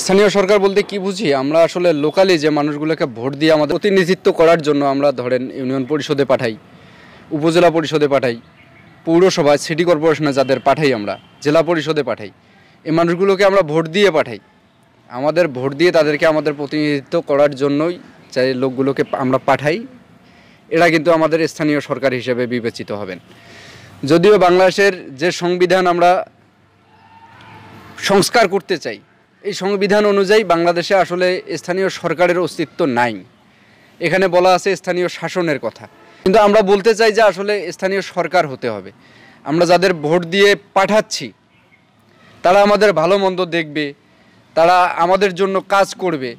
স্থানীয় সরকার বলতে কি বুঝি আমরা আসলে লোকালি যে মানুষগুলোকে ভোট দিয়ে আমাদের প্রতিনিধিত্ব করার জন্য আমরা ধরেন ইউনিয়ন পরিষদে পাঠাই, উপজেলা পরিষদে পাঠাই, পৌরসভায় সিটি কর্পোরেশনে যাদের পাঠাই, আমরা জেলা পরিষদে পাঠাই, এই মানুষগুলোকে আমরা ভোট দিয়ে পাঠাই। আমাদের ভোট দিয়ে তাদেরকে আমাদের প্রতিনিধিত্ব করার জন্যই যে লোকগুলোকে আমরা পাঠাই, এরা কিন্তু আমাদের স্থানীয় সরকার হিসেবে বিবেচিত হবেন। যদিও বাংলাদেশের যে সংবিধান আমরা সংস্কার করতে চাই, এই সংবিধান অনুযায়ী বাংলাদেশে আসলে স্থানীয় সরকারের অস্তিত্ব নাই। এখানে বলা আছে স্থানীয় শাসনের কথা, কিন্তু আমরা বলতে চাই যে আসলে স্থানীয় সরকার হতে হবে। আমরা যাদের ভোট দিয়ে পাঠাচ্ছি তারা আমাদের ভালো মন্দ দেখবে, তারা আমাদের জন্য কাজ করবে,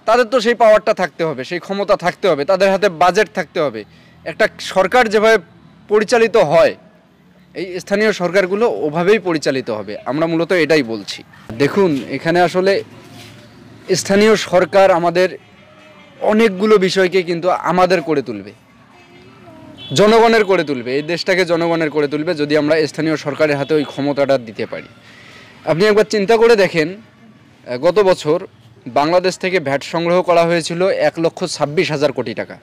তাদের তো সেই পাওয়ারটা থাকতে হবে, সেই ক্ষমতা থাকতে হবে, তাদের হাতে বাজেট থাকতে হবে। একটা সরকার যেভাবে পরিচালিত হয়, এই স্থানীয় সরকারগুলো ওভাবেই পরিচালিত হবে। আমরা মূলত এটাই বলছি। দেখুন, এখানে আসলে স্থানীয় সরকার আমাদের অনেকগুলো বিষয়কে কিন্তু আমাদের করে তুলবে, জনগণের করে তুলবে, এই দেশটাকে জনগণের করে তুলবে যদি আমরা স্থানীয় সরকারের হাতে ওই ক্ষমতাটা দিতে পারি। আপনি একবার চিন্তা করে দেখেন, গত বছর বাংলাদেশ থেকে ভ্যাট সংগ্রহ করা হয়েছিল 1,26,000 কোটি টাকা,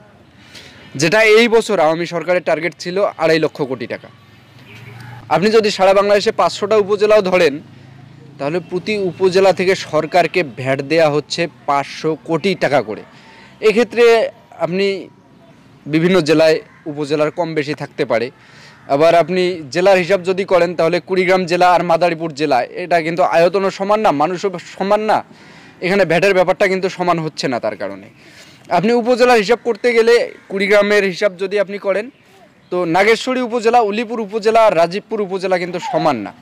যেটা এই বছর আওয়ামী সরকারের টার্গেট ছিল 2.5 লক্ষ কোটি টাকা। আপনি যদি সারা বাংলাদেশে 500টা উপজেলাও ধরেন, তাহলে প্রতি উপজেলা থেকে সরকারকে ভ্যাট দেয়া হচ্ছে 500 কোটি টাকা করে। এক্ষেত্রে আপনি বিভিন্ন জেলায় উপজেলার কম বেশি থাকতে পারে। আবার আপনি জেলার হিসাব যদি করেন, তাহলে কুড়িগ্রাম জেলা আর মাদারীপুর জেলা, এটা কিন্তু আয়তনও সমান না, মানুষও সমান না, এখানে ভ্যাটের ব্যাপারটা কিন্তু সমান হচ্ছে না। তার কারণে আপনি উপজেলার হিসাব করতে গেলে কুড়িগ্রামের হিসাব যদি আপনি করেন, তো নাগেশ্বরী উপজেলা, উলিপুর উপজেলা আর রাজীবপুর উপজেলা কিন্তু সমান না।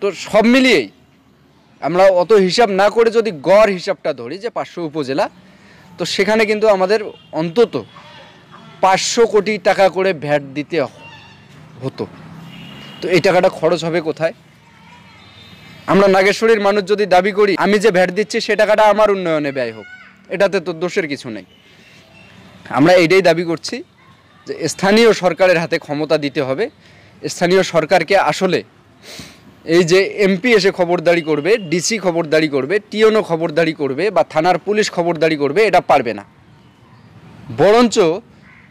তো সব মিলিয়েই আমরা অত হিসাব না করে যদি গড় হিসাবটা ধরি যে 500 উপজেলা, তো সেখানে কিন্তু আমাদের অন্তত 500 কোটি টাকা করে ভ্যাট দিতে হতো। তো এই টাকাটা খরচ হবে কোথায়? আমরা নাগেশ্বরীর মানুষ যদি দাবি করি আমি যে ভ্যাট দিচ্ছি সে টাকাটা আমার উন্নয়নে ব্যয় হোক, এটাতে তো দোষের কিছু নেই। আমরা এটাই দাবি করছি যে স্থানীয় সরকারের হাতে ক্ষমতা দিতে হবে। স্থানীয় সরকারকে আসলে এই যে এমপি এসে খবরদারি করবে, ডিসি খবরদারি করবে, টিওনো খবরদারি করবে বা থানার পুলিশ খবরদারি করবে, এটা পারবে না। বরঞ্চ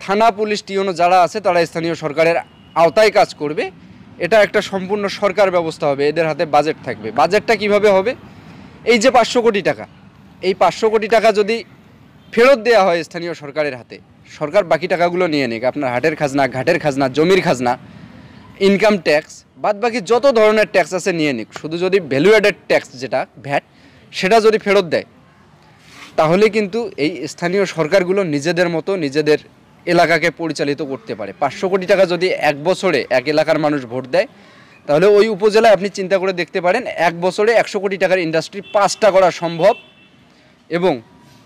থানা, পুলিশ, টিওনো যারা আছে তারা স্থানীয় সরকারের আওতায় কাজ করবে। এটা একটা সম্পূর্ণ সরকার ব্যবস্থা হবে, এদের হাতে বাজেট থাকবে। বাজেটটা কিভাবে হবে? এই যে 500 কোটি টাকা, এই 500 কোটি টাকা যদি ফেরত দেওয়া হয় স্থানীয় সরকারের হাতে, সরকার বাকি টাকাগুলো নিয়ে নিক, আপনার হাটের খাজনা, ঘাটের খাজনা, জমির খাজনা, ইনকাম ট্যাক্স, বাদ বাকি যত ধরনের ট্যাক্স আছে নিয়ে নিক, শুধু যদি ভ্যালু অ্যাডেড ট্যাক্স যেটা ভ্যাট, সেটা যদি ফেরত দেয়, তাহলে কিন্তু এই স্থানীয় সরকারগুলো নিজেদের মতো নিজেদের এলাকাকে পরিচালিত করতে পারে। 500 কোটি টাকা যদি এক বছরে এক এলাকার মানুষ ভোট দেয়, তাহলে ওই উপজেলায় আপনি চিন্তা করে দেখতে পারেন, এক বছরে 100 কোটি টাকার ইন্ডাস্ট্রি 5টা করা সম্ভব এবং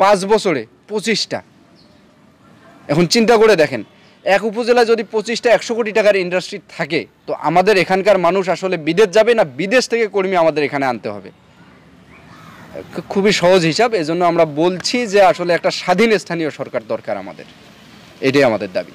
5 বছরে 25টা। এখন চিন্তা করে দেখেন, এক উপজেলায় যদি 25টা 100 কোটি টাকার ইন্ডাস্ট্রি থাকে, তো আমাদের এখানকার মানুষ আসলে বিদেশ যাবে না বিদেশ থেকে কর্মী আমাদের এখানে আনতে হবে? খুবই সহজ হিসাব। এজন্য আমরা বলছি যে আসলে একটা স্বাধীন স্থানীয় সরকার দরকার আমাদের, এটাই আমাদের দাবি।